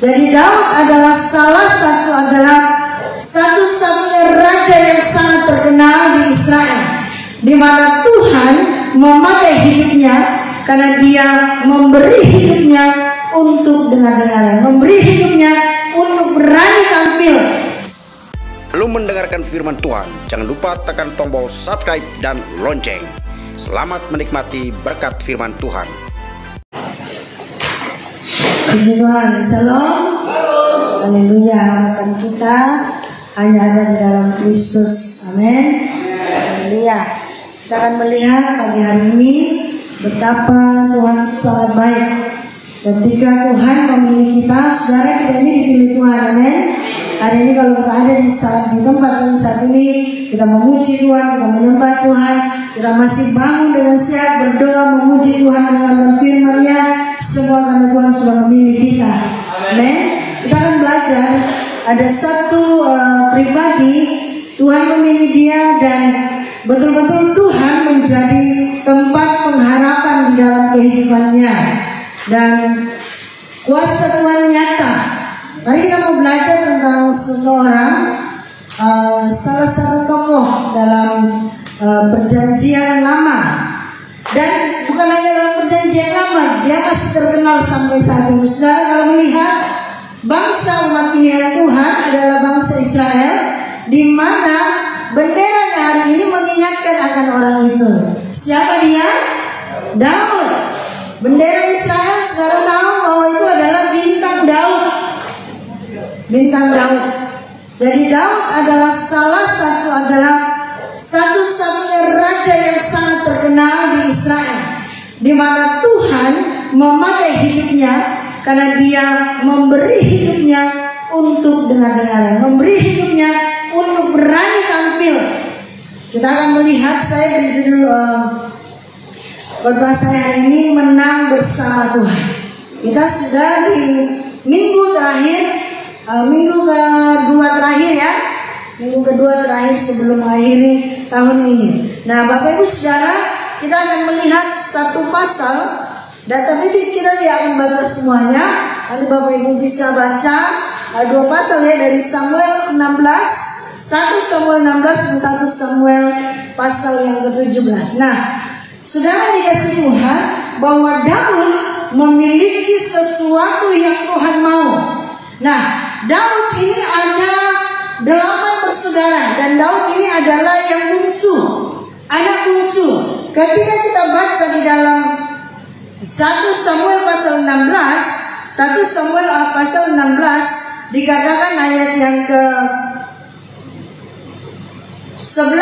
Jadi Daud adalah satu-satunya raja yang sangat terkenal di Israel, di mana Tuhan memakai hidupnya karena dia memberi hidupnya untuk dengar-dengaran, memberi hidupnya untuk berani tampil. Belum mendengarkan firman Tuhan, jangan lupa tekan tombol subscribe dan lonceng. Selamat menikmati berkat firman Tuhan. Puji Tuhan, Shalom. Haleluya. Harapan kita hanya ada di dalam Kristus. Amin. Haleluya. Kita akan melihat pagi hari ini betapa Tuhan sangat baik. Ketika Tuhan memilih kita, saudara, kita ini dipilih Tuhan. Amin. Hari ini kalau kita ada di tempat ini saat ini, kita memuji Tuhan, kita menyembah Tuhan, kita masih bangun dengan sehat, berdoa, memuji Tuhan, mendengarkan firman-Nya, semua karena Tuhan sudah memilih kita. Amin. Kita akan belajar ada satu pribadi, Tuhan memilih dia dan betul-betul Tuhan menjadi tempat pengharapan di dalam kehidupannya dan kuasa Tuhan nyata. Mari kita mau belajar tentang seseorang, salah satu tokoh dalam perjanjian lama. Dan bukan hanya dalam perjanjian lama, dia masih terkenal sampai saat ini. Saudara, kalau melihat bangsa umat pilihan Tuhan adalah bangsa Israel, di mana benderanya hari ini mengingatkan akan orang itu. Siapa dia? Daud. Bendera Israel, saudara tahu bahwa itu adalah bintang Daud. Bintang Daud. Jadi Daud adalah satu-satunya raja yang sangat terkenal di Israel, di mana Tuhan memakai hidupnya karena dia memberi hidupnya untuk dengar-dengaran, memberi hidupnya untuk berani tampil. Kita akan melihat, saya beri judul khotbah saya hari ini, menang bersama Tuhan. Kita sudah di minggu terakhir, minggu kedua terakhir sebelum mengakhiri tahun ini. Nah, Bapak Ibu Saudara, kita akan melihat satu pasal, dan tapi kita tidak akan baca semuanya. Nanti Bapak Ibu bisa baca dua pasal ya, dari Samuel 16, 1 Samuel 16 dan 1 Samuel pasal yang ke-17. Nah, saudara dikasih Tuhan bahwa Daud memiliki sesuatu yang Tuhan mau. Nah, Daud ini ada 8 bersaudara, dan Daud ini adalah yang bungsu, anak bungsu. Ketika kita baca di dalam 1 Samuel pasal 16, 1 Samuel pasal 16 dikatakan ayat yang ke-11.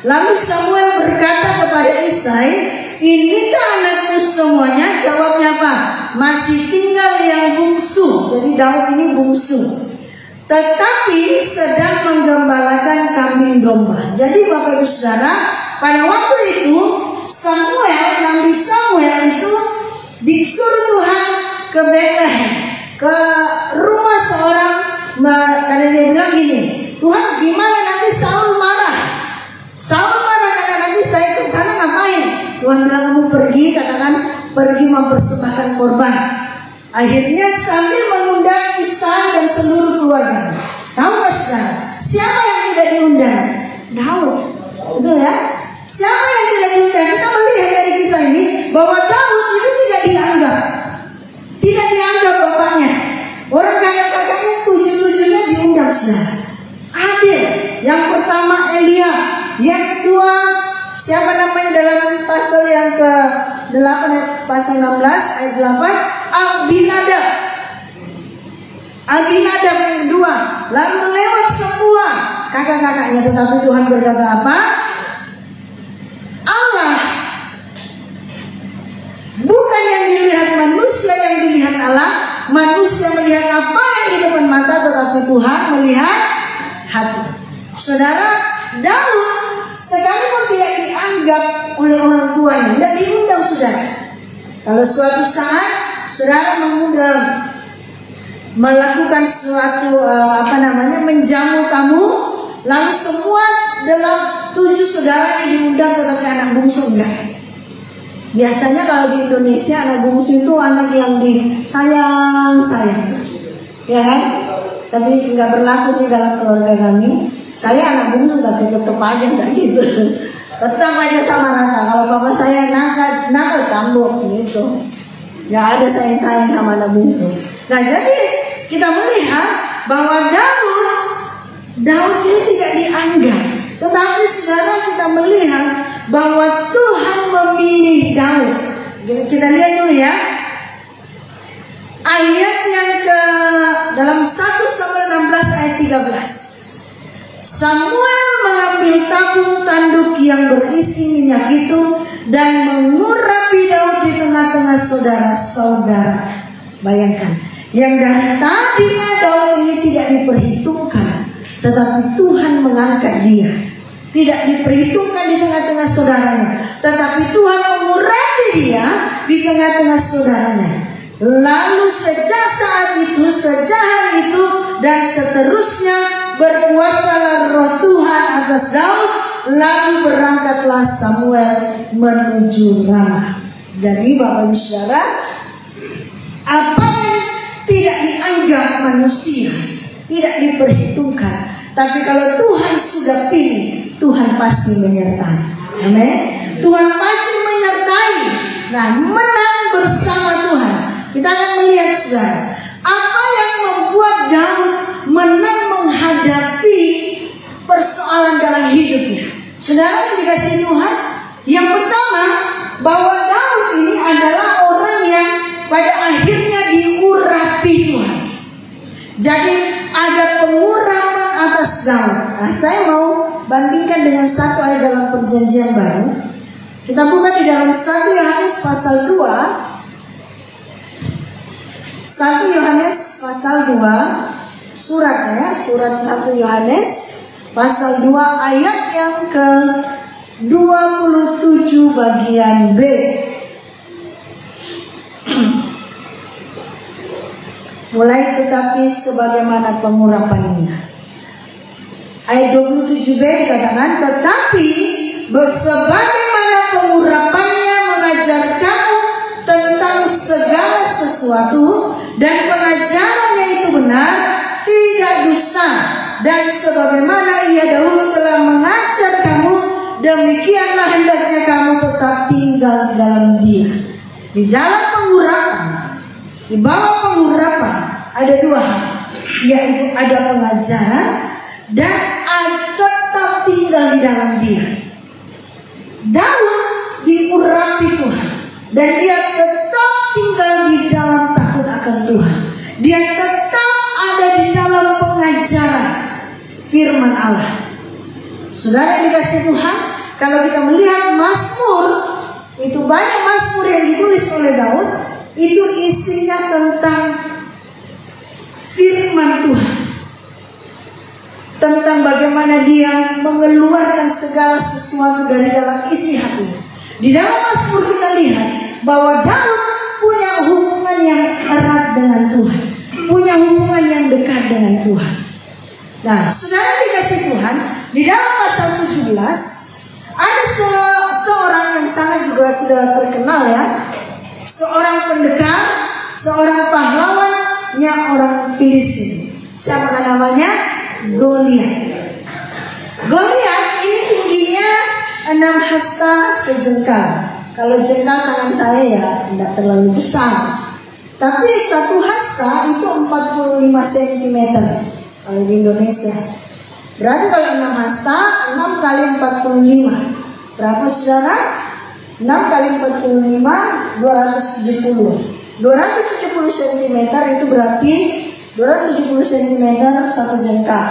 Lalu Samuel berkata kepada Isai, "Inikah anakmu semuanya?" Jawabnya apa? "Masih tinggal yang bungsu." Jadi Daud ini bungsu, tetapi sedang menggembalakan kambing domba. Jadi Bapak Ibu Saudara, pada waktu itu Nabi Samuel itu disuruh Tuhan ke Bethlehem, ke rumah seorang, karena dia bilang gini, "Tuhan, gimana nanti Saul marah? Saul marah karena nanti saya ke sana ngapain?" Tuhan bilang, "Kamu pergi, katakan pergi mempersembahkan korban." Akhirnya sambil mengundang Isai dan seluruh keluarga. Tahu nggak saudara? Siapa yang tidak diundang? Daud. Betul ya? Siapa yang tidak diundang? Kita melihat dari kisah ini bahwa Daud itu tidak dianggap. Tidak dianggap bapaknya. Orang kakak-kakaknya 7-7-nya diundang saudara. Adil. Yang pertama Elia. Yang kedua siapa namanya dalam pasal yang ke-8 pasal 16 ayat 8? Abinadab yang kedua. Lalu lewat semua kakak-kakaknya, tetapi Tuhan berkata apa? Allah bukan yang dilihat manusia, yang dilihat Allah. Manusia melihat apa yang di depan mata, tetapi Tuhan melihat hati. Saudara, Daud sekalipun tidak dianggap oleh orang tuanya, tidak diundang saudara. Kalau suatu saat saudara melakukan suatu menjamu tamu, lalu semua dalam 7 saudara ini diundang, tetapi anak bungsu enggak. Biasanya kalau di Indonesia anak bungsu itu anak yang disayang. ya kan? Tapi nggak berlaku sih dalam keluarga kami. Saya anak bungsu tapi tetap aja nggak gitu. Tetap aja sama rata. Kalau bapak saya nakal cambuk gitu. Nggak ada sayang-sayang sama anak bungsu. Nah jadi kita melihat bahwa Daud ini tidak dianggap. Tetapi saudara kita melihat bahwa Tuhan memilih Daud. Kita lihat dulu ya. Ayat yang dalam 1 Samuel 16 ayat 13. Samuel mengambil tabung tanduk yang berisi minyak itu dan mengurapi Daud di tengah-tengah saudara-saudara. Bayangkan, yang dari tadinya Daud ini tidak diperhitungkan, tetapi Tuhan mengangkat dia. Tidak diperhitungkan di tengah-tengah saudaranya, tetapi Tuhan mengurapi dia di tengah-tengah saudaranya. Lalu sejak saat itu, sejak hari itu dan seterusnya berkuasalah roh Tuhan atas Daud. Lalu berangkatlah Samuel menuju Ramah. Jadi Bapak Ibu Saudara, apa yang tidak dianggap manusia, tidak diperhitungkan, tapi kalau Tuhan sudah pilih, Tuhan pasti menyertai. Amin. Tuhan pasti menyertai. Nah, menang bersama Tuhan. Kita akan melihat saudara, apa yang membuat Daud menang menghadapi persoalan dalam hidupnya. Saudara yang dikasihi Tuhan, yang pertama bahwa Daud ini adalah orang yang pada akhirnya diurapi Tuhan. Jadi ada pengurapan atas Daud. Nah, saya mau bandingkan dengan satu ayat dalam Perjanjian Baru. Kita buka di dalam 1 Yohanes pasal 2. 1 Yohanes pasal 2, surat 1 Yohanes pasal 2 ayat yang ke-27 bagian B. Mulai tetapi sebagaimana pengurapannya. Ayat 27b dikatakan, tetapi sebagaimana pengurapannya mengajar kamu tentang segala sesuatu, dan pengajarannya itu benar, tidak dusta, dan sebagaimana ia dahulu telah mengajar kamu, demikianlah hendaknya kamu tetap tinggal di dalam dia. Di dalam pengurapan, di bawah pengurapan ada dua hal, yaitu ada pengajaran dan tetap tinggal di dalam dia. Daud diurapi Tuhan dan dia tetap tinggal di dalam takut akan Tuhan. Dia tetap ada di dalam pengajaran firman Allah. Saudara yang dikasihi Tuhan, kalau kita melihat Mazmur, itu banyak Mazmur yang ditulis oleh Daud, itu isinya tentang firman Tuhan, tentang bagaimana dia mengeluarkan segala sesuatu dari dalam isi hatinya. Di dalam Mazmur kita lihat bahwa Daud punya hubungan yang erat dengan Tuhan, punya hubungan yang dekat dengan Tuhan. Nah, saudara dikasih Tuhan, di dalam pasal 17 ada seorang yang sangat juga sudah terkenal ya, seorang pendekar, seorang pahlawannya orang Filistin. Siapa namanya? Goliat. Goliat ini tingginya 6 hasta sejengkal. Kalau jengkal tangan saya ya tidak terlalu besar. Tapi 1 hasta itu 45 cm kalau di Indonesia. Berarti kalau 6 hasta 6 kali 45. Berapa saudara? 6 kali 45 270. 270 cm itu berarti 270 cm 1 jengkal.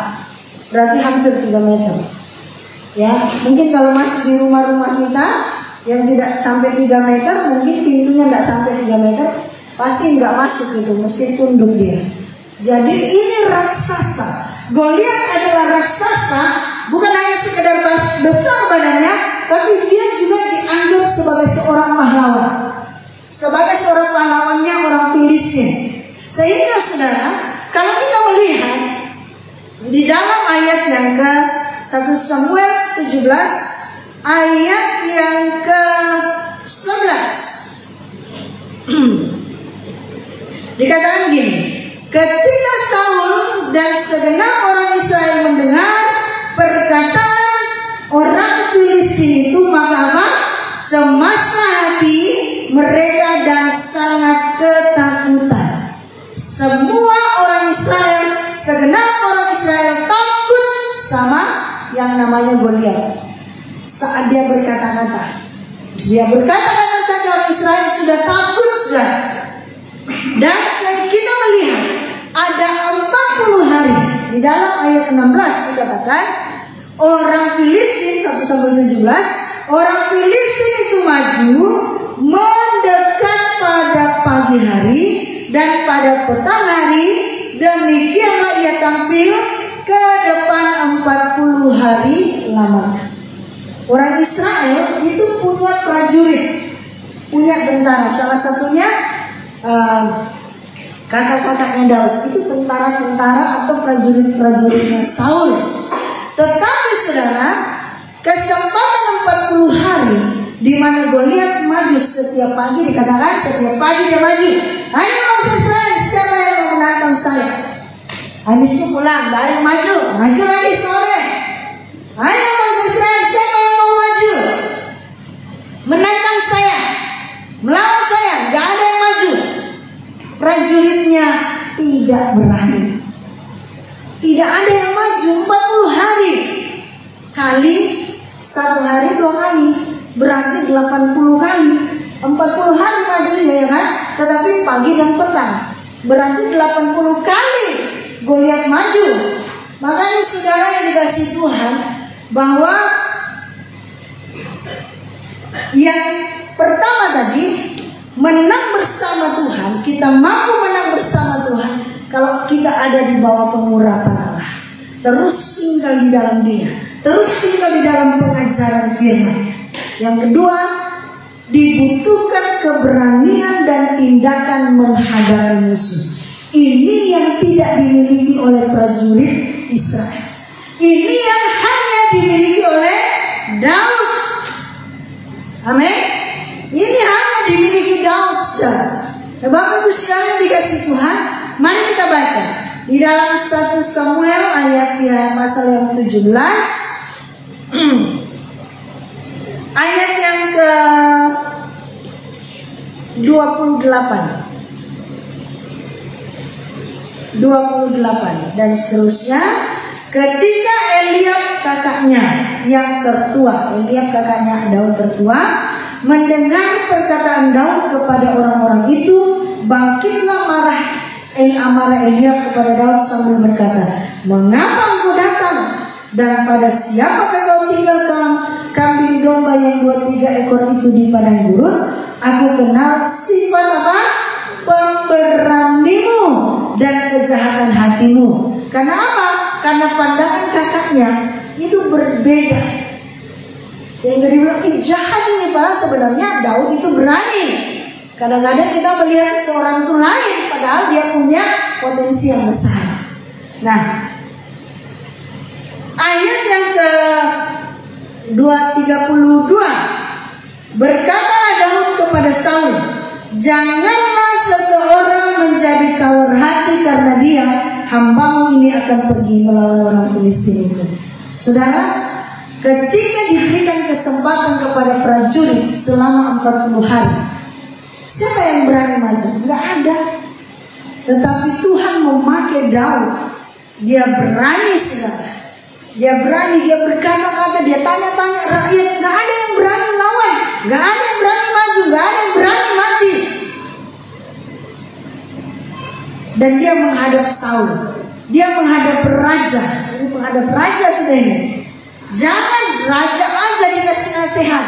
Berarti hampir 3 meter. Ya, mungkin kalau masih di rumah-rumah kita yang tidak sampai 3 meter, mungkin pintunya nggak sampai 3 meter, pasti nggak masuk itu, mesti tunduk dia. Jadi ini raksasa. Goliat adalah raksasa, bukan hanya sekedar besar badannya, tapi dia juga dianggap sebagai seorang pahlawan, sebagai seorang pahlawannya orang Filistin. Sehingga saudara, kalau kita melihat di dalam ayat yang ke 1 Samuel 17 ayat yang ke-11 dikatakan gini, ketika dan segenap orang Israel mendengar perkataan orang Filistin itu, maka apa? Cemaslah hati mereka dan sangat ketakutan. Semua orang Israel, segenap orang Israel takut sama yang namanya Goliat. Saat dia berkata-kata saja orang Israel sudah takut sudah. Dan kita melihat ada 40 hari di dalam ayat 16 dikatakan orang Filistin 1-17, orang Filistin itu maju mendekat pada pagi hari dan pada petang hari, demikianlah ia tampil ke depan 40 hari lamanya. Orang Israel itu punya prajurit, punya tentara. Salah satunya kakak-kakaknya Daud itu tentara-tentara atau prajurit-prajuritnya Saul. Tetapi saudara, kesempatan 40 hari di mana Goliat maju setiap pagi, dikatakan setiap pagi dia maju. Ayo bangsa Israel, siapa yang mau menantang saya? Habis itu pulang, dari maju lagi sore. Ayo bangsa Israel, siapa yang mau maju menantang saya, melawan saya? Gak ada yang maju. Prajuritnya tidak berani. Tidak ada yang maju 40 hari. Kali 1 hari 2 kali, berarti 80 kali. 40 hari maju ya kan? Tetapi pagi dan petang, berarti 80 kali Goliat maju. Makanya saudara yang dikasih Tuhan, bahwa yang pertama tadi, menang bersama Tuhan, kita mampu menang bersama Tuhan kalau kita ada di bawah pengurapan Allah, terus tinggal di dalam Dia, terus tinggal di dalam pengajaran firman. Yang kedua, dibutuhkan keberanian dan tindakan menghadapi musuh. Ini yang tidak dimiliki oleh prajurit Israel. Ini yang hanya dimiliki oleh Daud. Amin. Ini hanya dimiliki Daud, saudara. Nah, Bapak Ibu sekalian dikasih Tuhan, mari kita baca di dalam 1 Samuel ayat yang pasal yang 17, ayat yang ke 28 dan seterusnya. Ketika Eliab kakaknya yang tertua, Eliab kakaknya Daud tertua, mendengar perkataan Daud kepada orang-orang itu, bangkitlah amarah Eliab kepada Daud sambil berkata, mengapa engkau datang? Dan pada siapakah kau tinggalkan kambing domba yang 2-3 ekor itu di padang gurun? Aku kenal sifat apa? Pemberanimu dan kejahatan hatimu. Karena apa? Karena pandangan kakaknya itu berbeda, sehingga dibilang jahat ini. Padahal sebenarnya Daud itu berani. Kadang-kadang kita melihat seorang itu lain, padahal dia punya potensi yang besar. Nah, ayat yang ke 232, berkata Daud kepada Saul, janganlah seseorang menjadi tawar hati karena dia, hambamu ini akan pergi melawan orang Filistin itu. Saudara, ketika diberikan kesempatan kepada prajurit selama 40 hari, siapa yang berani maju? Enggak ada. Tetapi Tuhan memakai Daud. Dia berani, saudara. Dia berani, dia berkata-kata, dia tanya-tanya rakyat. Enggak ada yang berani lawan, enggak ada yang berani maju, enggak ada yang berani mati. Dan dia menghadap Saul, dia menghadap raja. Ini menghadap raja sudah ini. Jangan raja aja dikasih nasihat.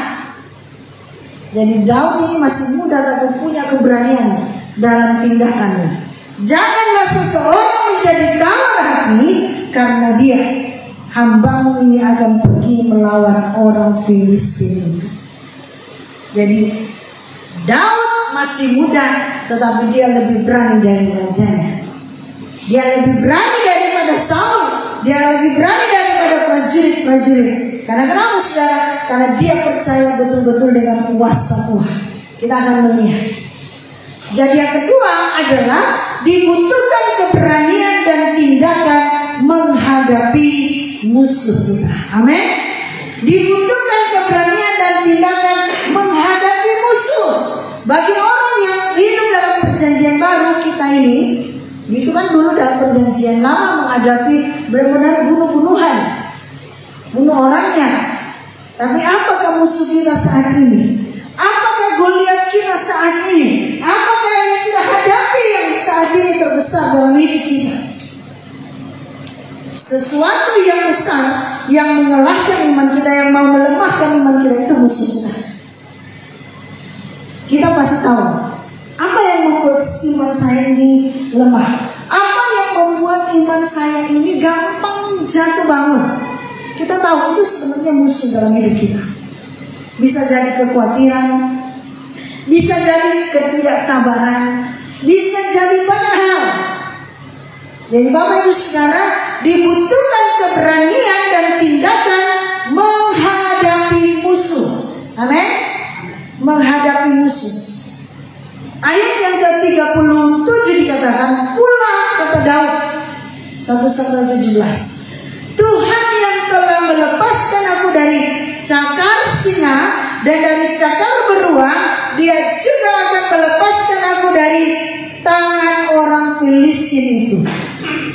Jadi Daud ini masih muda tapi punya keberanian dalam tindakannya. Janganlah seseorang menjadi tawar hati karena dia, hambamu ini akan pergi melawan orang Filistin. Jadi Daud masih muda, tetapi dia lebih berani dari rajanya. Dia lebih berani daripada Saul. Dia lebih berani daripada prajurit-prajurit. Karena kenapa, saudara? Karena dia percaya betul-betul dengan kuasa Tuhan. Kita akan melihat. Jadi yang kedua adalah dibutuhkan keberanian dan tindakan menghadapi musuh kita. Amin. Dibutuhkan keberanian dan tindakan menghadapi musuh. Bagi orang yang hidup dalam perjanjian baru kita ini, itu kan dulu dalam perjanjian lama menghadapi benar-benar bunuh-bunuhan, bunuh orangnya. Tapi apakah musuh kita saat ini? Apakah Goliat kita saat ini? Apakah yang kita hadapi yang saat ini terbesar dalam hidup kita? Sesuatu yang besar yang mengalahkan iman kita, yang mau melemahkan iman kita, itu musuh kita. Kita pasti tahu apa yang membuat iman saya ini lemah, apa yang membuat iman saya ini gampang jatuh bangun. Kita tahu itu sebenarnya musuh dalam hidup kita. Bisa jadi kekhawatiran, bisa jadi ketidaksabaran, bisa jadi banyak hal. Jadi Bapak Ibu Saudara, dibutuhkan keberanian dan tindakan menghadapi musuh. Amin. Menghadapi musuh. Ayat yang ke-37 dikatakan, pula kata Daud 1 Samuel 17, Tuhan yang telah melepaskan aku dari cakar singa dan dari cakar beruang, Dia juga akan melepaskan aku dari tangan orang Filistin itu.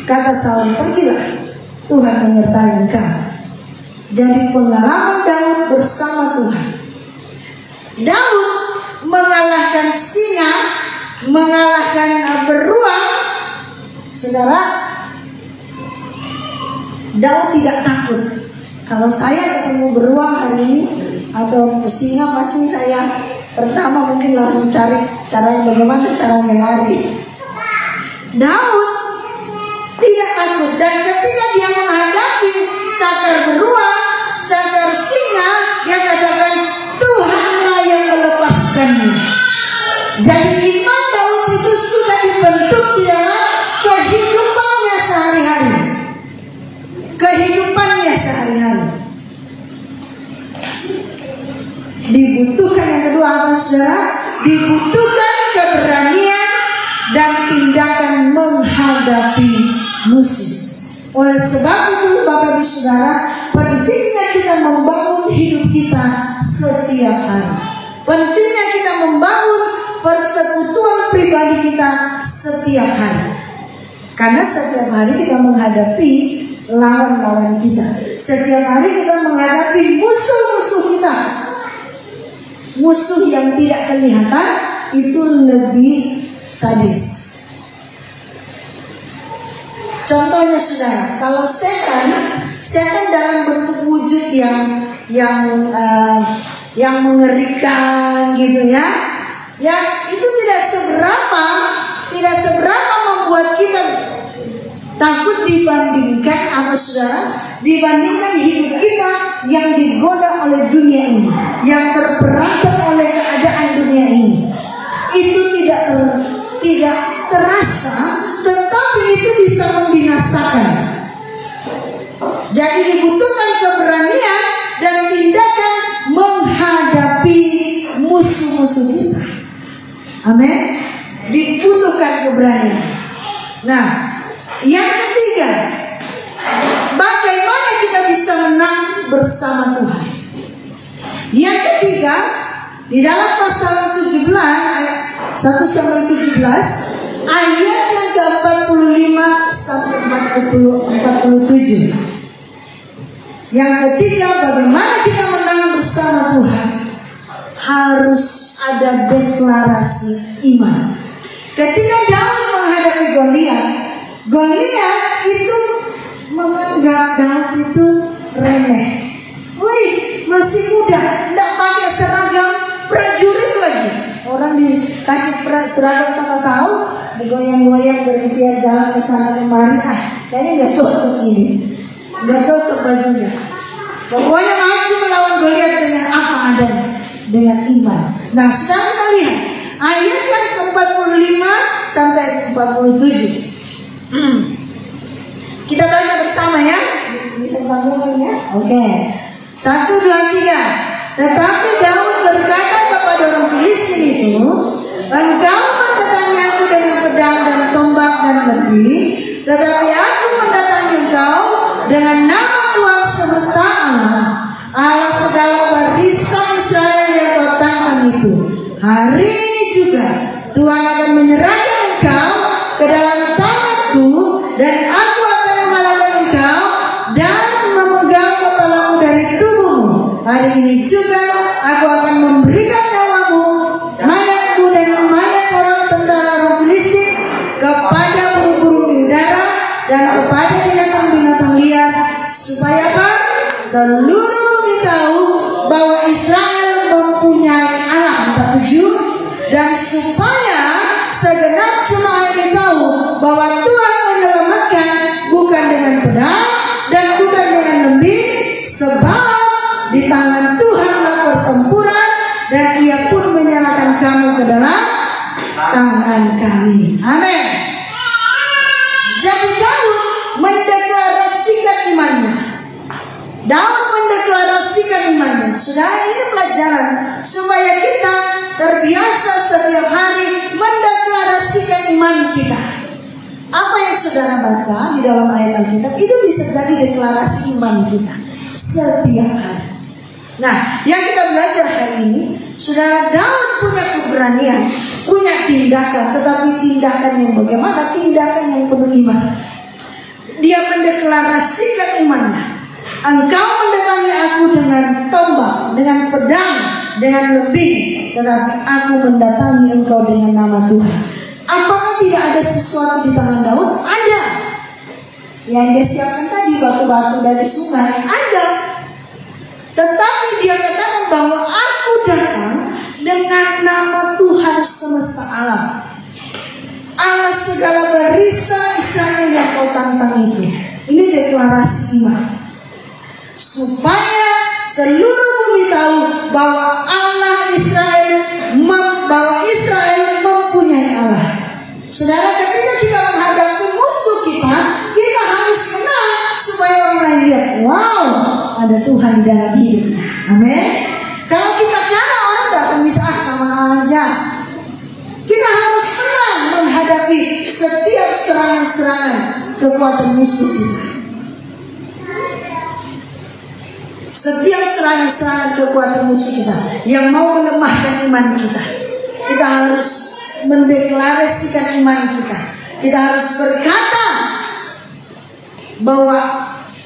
Kata Saul, pergilah, Tuhan menyertai engkau. Jadi pengalaman Daud bersama Tuhan. Daud mengalahkan singa, mengalahkan beruang. Saudara, Daud tidak takut. Kalau saya ketemu beruang hari ini atau singa, pasti saya pertama mungkin langsung cari caranya, bagaimana caranya lari. Daud tidak takut, dan ketika dia menghadapi cakar beruang, cakar singa, dia katakan, Tuhanlah yang melepaskannya. Jadi iman Daud itu sudah dibentuk di dalam kehidupannya sehari-hari. Kehidupannya sehari-hari. Dibutuhkan yang kedua apa saudara? Dibutuhkan keberanian dan tindakan menghadapi musuh. Oleh sebab itu Bapak Ibu Saudara, pentingnya kita membangun hidup kita setiap hari. Pentingnya kita membangun persekutuan pribadi kita setiap hari. Karena setiap hari kita menghadapi lawan-lawan kita. Setiap hari kita menghadapi musuh-musuh kita. Musuh yang tidak kelihatan itu lebih sadis. Contohnya saudara, kalau setan dalam bentuk wujud yang mengerikan gitu ya, itu tidak seberapa membuat kita takut dibandingkan apa saudara? Dibandingkan hidup kita yang digoda oleh dunia ini, yang terperangkap oleh keadaan dunia ini. Itu tidak terasa, tetapi itu bisa membinasakan. Jadi dibutuhkan keberanian dan tindakan menghadapi musuh-musuh kita. Amin. Dibutuhkan keberanian. Nah, yang ketiga, bagaimana kita bisa menang bersama Tuhan? Yang ketiga, di dalam pasal 17 ayat 1 Samuel 17 ayat yang ke-45 sampai 47. Yang ketiga, bagaimana kita menang bersama Tuhan? Harus ada deklarasi iman. Ketika Daud menghadapi Goliat itu menganggap Daud itu remeh. Wih, masih muda, tidak pakai seragam prajurit lagi. Orang dikasih seragam sama Saul, digoyang-goyang berikhtiar jalan ke sana kemari. Kayaknya nggak cocok ini, nggak cocok bajunya. Pokoknya maju melawan Goliat dengan apa adanya, dengan iman. Nah, sekarang kita lihat ayat yang ke-45 sampai 47. Kita baca bersama ya. Bisa bangunkan ya? Oke. 1, 2, 3. Tetapi Daud berkata kepada orang Filistin itu, engkau mendatangi aku dengan pedang dan tombak dan lebih, tetapi aku mendatangi engkau dengan nama Tuhan semesta alam, Allah segala barisan Israel yang kau tantang itu. Hari ini juga Tuhan akan menyerahkan engkau ke dalam tanganku, dan aku akan mengalahkan engkau dan memegang kepalamu dari tubuhmu. Hari ini juga aku akan memberikan nyawamu, mayatmu dan mayat orang tentara Roh Filistin kepada burung-burung di udara dan kepada binatang-binatang liar, supaya apa? Seluruh bumi tahu bahwa Israel mempunyai Allah. 47. Dan supaya segenap jemaat ini tahu bahwa Tuhan menyelamatkan bukan dengan pedang dan bukan dengan lembing, sebab di tangan Tuhanlah pertempuran, dan Ia pun menyerahkan kamu ke dalam tangan kami. Amin. Jadi Daud mendeklarasikan imannya. Daud mendeklarasikan imannya. Saudara, ini pelajaran supaya kita terbiasa setiap hari mendeklarasikan iman kita. Apa yang saudara baca di dalam ayat Alkitab itu bisa jadi deklarasi iman kita setiap hari. Nah, yang kita belajar hari ini, saudara, Daud punya keberanian, punya tindakan, tetapi tindakan yang bagaimana? Tindakan yang penuh iman. Dia mendeklarasikan imannya. Engkau mendatangi aku dengan tombak, dengan pedang, dengan lembing, tetapi aku mendatangi engkau dengan nama Tuhan. Apakah tidak ada sesuatu di tangan Daud? Ada. Yang dia siapkan tadi, batu-batu dari sungai, ada. Tetapi dia katakan bahwa aku datang dengan nama Tuhan semesta alam, Allah segala barisan Israel yang kau tantang itu. Ini deklarasi iman, supaya seluruh bumi tahu bahwa Allah Israel, bahwa Israel mempunyai Allah. Saudara, ketika kita menghadapi musuh kita, kita harus menang supaya orang lain lihat, wow, ada Tuhan di dalam hidupnya. Amin. Kalau kita kalah, orang tidak akan bisa sama aja. Kita harus menang menghadapi setiap serangan-serangan kekuatan musuh kita. Setiap serangan-serangan kekuatan musuh kita yang mau melemahkan iman kita, kita harus mendeklarasikan iman kita. Kita harus berkata bahwa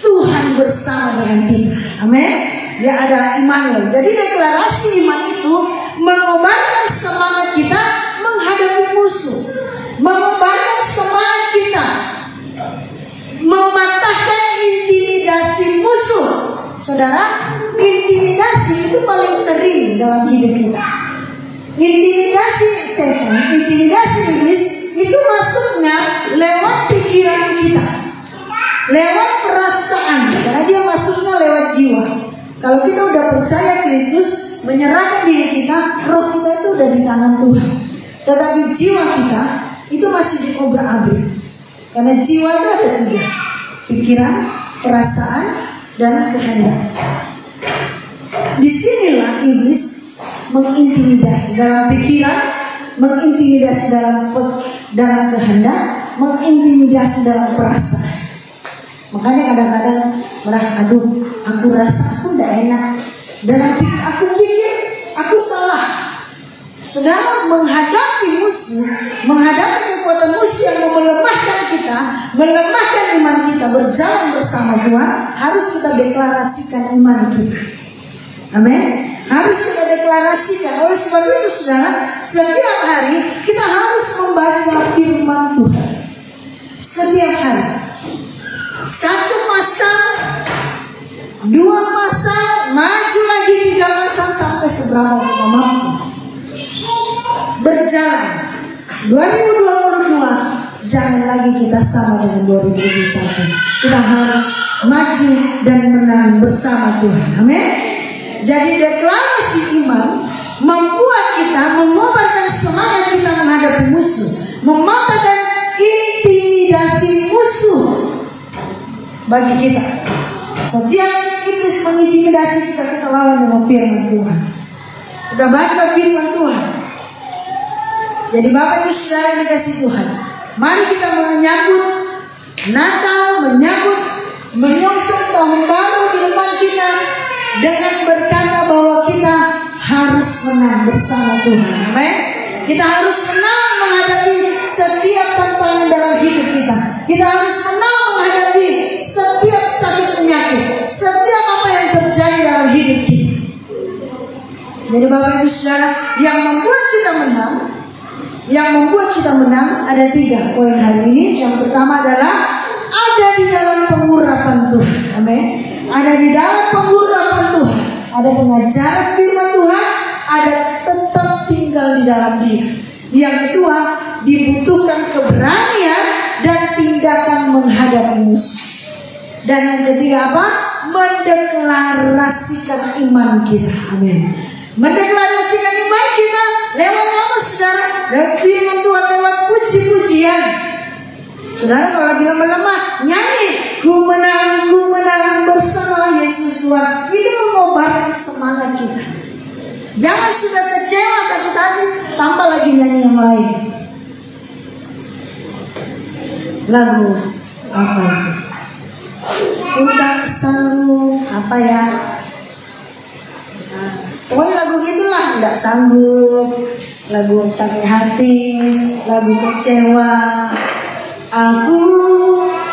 Tuhan bersama dengan kita. Amin. Dia adalah Immanuel. Jadi deklarasi iman itu mengobarkan semangat kita menghadapi musuh, mengobarkan semangat kita mematahkan intimidasi musuh. Saudara, intimidasi itu paling sering dalam hidup kita. Intimidasi setan, intimidasi iblis itu masuknya lewat pikiran kita, lewat perasaan, karena dia masuknya lewat jiwa. Kalau kita udah percaya Kristus, menyerahkan diri kita, roh kita itu udah di tangan Tuhan. Tetapi jiwa kita itu masih diobrak-abrik. Karena jiwa itu ada 3, pikiran, perasaan, dan kehendak. Disinilah iblis mengintimidasi dalam pikiran, mengintimidasi dalam kehendak, mengintimidasi dalam perasaan. Makanya kadang-kadang merasa, aduh, aku rasa aku tidak enak, dan aku pikir aku salah. Saudara, menghadapi musuh, menghadapi kekuatan musuh yang mau melemahkan kita, melemahkan iman kita, berjalan bersama Tuhan, harus kita deklarasikan iman kita. Amin. Harus kita deklarasikan. Oleh sebab itu, saudara, setiap hari kita harus membaca firman Tuhan. Setiap hari. 1 pasal, 2 pasal, maju lagi 3 pasal, sampai seberapa kita mampu. Berjalan 2022, jangan lagi kita sama dengan 2021. Kita harus maju dan menang bersama Tuhan. Amin. Jadi deklarasi iman membuat kita mengobarkan semangat kita menghadapi musuh, mematahkan intimidasi musuh bagi kita. Setiap iblis mengintimidasi kita, kita lawan dengan firman Tuhan. Kita baca firman Tuhan. Jadi Bapak Ibu Saudara yang dikasih Tuhan, Mari kita menyambut Natal, menyongsong tahun baru di depan kita dengan berkata bahwa kita harus menang bersama Tuhan. Amin. Kita harus menang menghadapi setiap tantangan dalam hidup kita. Kita harus menang menghadapi setiap sakit penyakit, setiap apa yang terjadi dalam hidup kita. Jadi Bapak Ibu Saudara, yang membuat kita menang ada 3 poin hari ini. Yang pertama adalah ada di dalam pengurapan Tuhan. Amin. Ada di dalam pengurapan Tuhan. Ada pengajaran firman Tuhan. Ada tetap tinggal di dalam Dia. Yang kedua, dibutuhkan keberanian dan tindakan menghadapi musuh. Dan yang ketiga apa? Mendeklarasikan iman kita. Amin. Mendeklarasikan iman kita lewat apa, saudara? Lewat firman Tuhan, lewat puji-pujian. Saudara kalau lagi melemah, nyanyi ku menang bersama Yesus Tuhan. Itu mengobarkan semangat kita. Jangan sudah kecewa sakit hati, tambah lagi nyanyi yang lain. Lagu apa itu? Ku tak sanggup apa ya? Pokoknya lagu gitulah, tidak sanggup, lagu sakit hati, lagu kecewa. Aku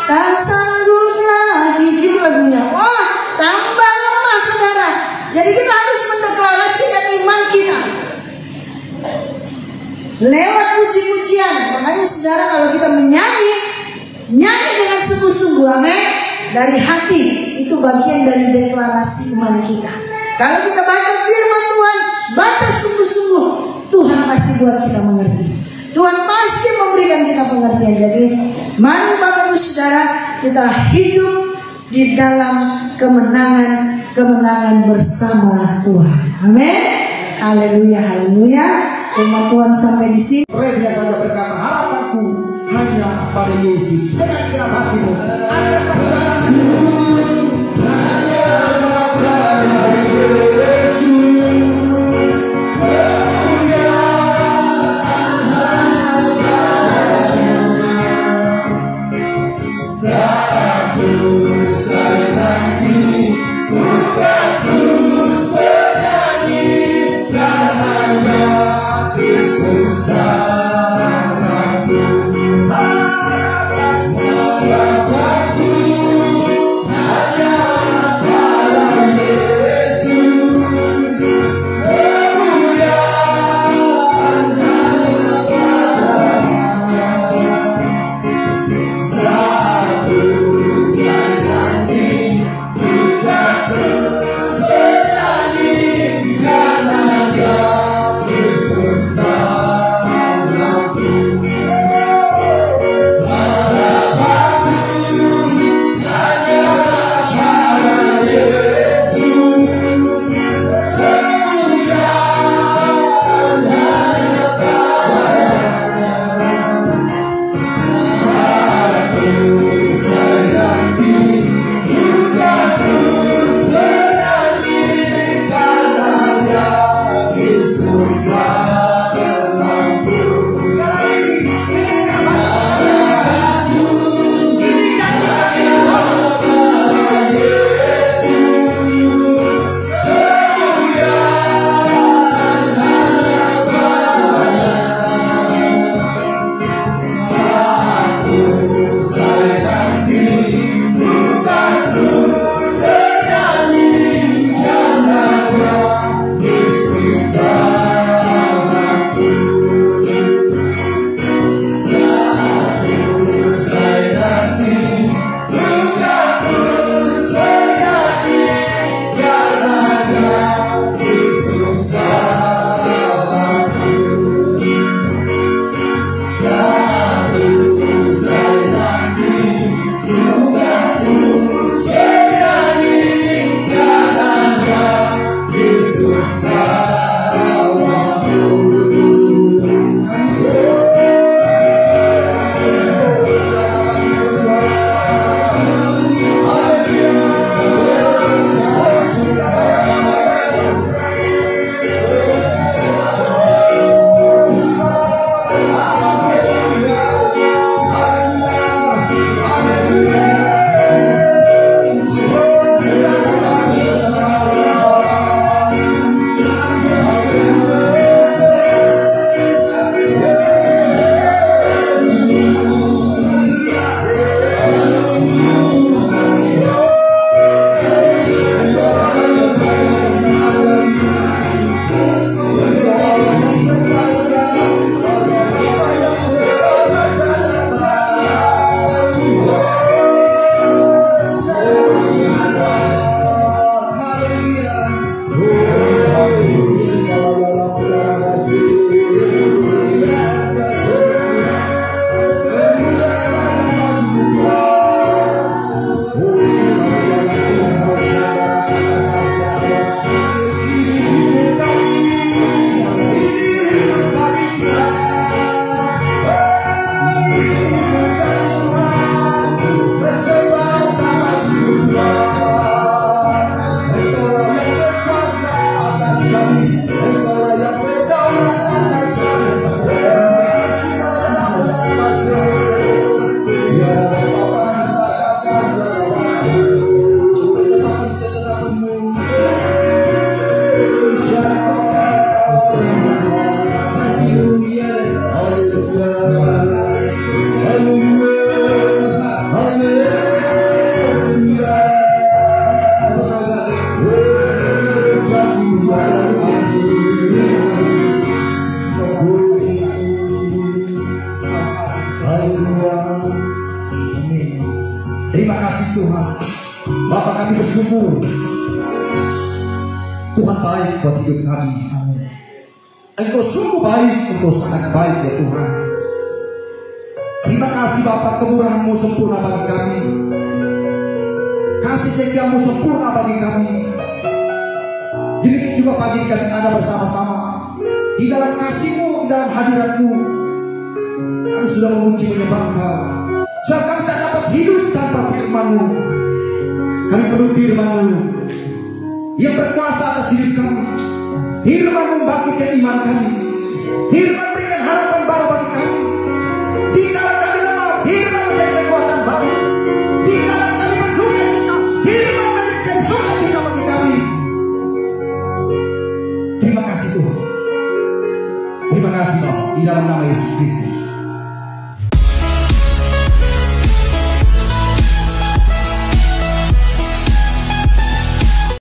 tak sanggup lagi, gitu lagunya. Wah, tambah lemah saudara. Jadi kita harus mendeklarasikan iman kita lewat puji-pujian. Makanya saudara, kalau kita nyanyi dengan sungguh-sungguh, amin, dari hati, itu bagian dari deklarasi iman kita. Kalau kita baca firman Tuhan, baca sungguh-sungguh, Tuhan pasti buat kita mengerti. Tuhan pasti memberikan kita pengertian. Jadi mari Bapak Ibu Saudara, kita hidup di dalam kemenangan bersama Tuhan. Amin. Haleluya, haleluya. Firman Tuhan sampai di sini. Dia saja berkata, harapanku hanya pada Yesus. Dengan segala hatimu, Harapanku bersyukur. Tuhan baik buat hidup kami. Engkau sungguh baik, Engkau sangat baik ya Tuhan. Terima kasih Bapa, kemurahan-Mu sempurna bagi kami. Kasih setiamu sempurna bagi kami. Demikian juga pagi kami ada bersama-sama di dalam kasih-Mu, di dalam hadirat-Mu. Kami sudah memuji menyembah Engkau. Sebab kami tak dapat hidup tanpa firman-Mu. Kami perlu firman-Mu yang berkuasa atas hidup kami. Firman membangkitkan iman kami. Firman berikan harapan baru bagi kami. Dikala kami lemah, firman menjadi kekuatan baru. Dikala kami berduka cita, firman menjadi sukacita bagi kami. Terima kasih Tuhan. Terima kasih Bapa, di dalam nama Yesus Kristus.